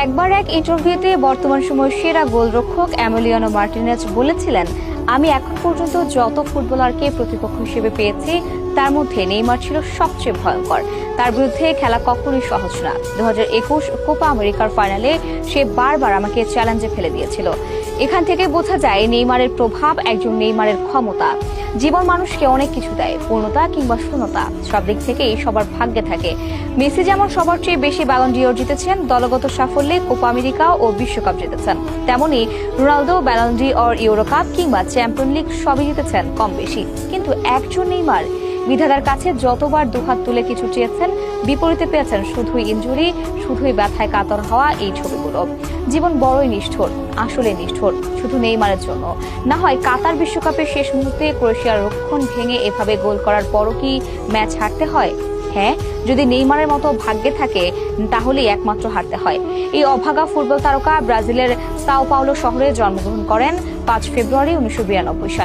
একবার এক ইন্টারভিউতে বর্তমান সময়ের সেরা গোলরক্ষক এমিলিয়ানো মার্টিনেজ বলেছিলেন, আমি এখন পর্যন্ত যত ফুটবলারকে প্রতিপক্ষ হিসেবে পেয়েছি তার মধ্যে নেইমার ছিল সবচেয়ে ভয়ঙ্কর। তার বিরুদ্ধে খেলা কখনোই সহজ না। 2021 কোপা আমেরিকার ফাইনালে সে বারবার আমাকে চ্যালেঞ্জে ফেলে দিয়েছিল। এখান থেকে বোঝা যায় নেইমারের প্রভাব, একজন নেইমারের ক্ষমতা। জীবন মানুষকে অনেক কিছু দেয়, পূর্ণতা কিংবা শূন্যতা, সব দিক থেকেই সবার ভাগ্যে থাকে। মেসি যেমন সবার চেয়ে বেশি ব্যালন ডিওর জিতেছেন, দলগত সাফল্যে কোপা আমেরিকা ও বিশ্বকাপ জিতেছেন, তেমনি Ronaldo Ballon d'Or, euro cup কিংবা চ্যাম্পিয়ন লিগ সবই জিতেছেন কম বেশি। কিন্তু একজন নেইমার বিধাতার কাছে যতবার দুহাত তুলে কিছু চেয়েছেন, বিপরীতে পেয়েছেন শুধুই ইনজুরি, শুধুই ব্যথায় কাতর হওয়া এই ছবিগুলো। জীবন বড়ই নিষ্ঠুর, আসলে নিষ্ঠুর, শুধু নেইমারের জন্য। না হয় কাতার বিশ্বকাপের শেষ মুহূর্তে ক্রোয়েশিয়ার রক্ষণ ভেঙে এভাবে গোল করার পরও কি ম্যাচ হারতে হয়? হ্যাঁ, যদি নেইমারের মতো ভাগ্যে থাকে তাহলেই একমাত্র হারতে হয়। এই অভাগা ফুটবল তারকা ব্রাজিলের সাও পাওলো শহরে জন্মগ্রহণ করেন 5 ফেব্রুয়ারি 1992 সালে।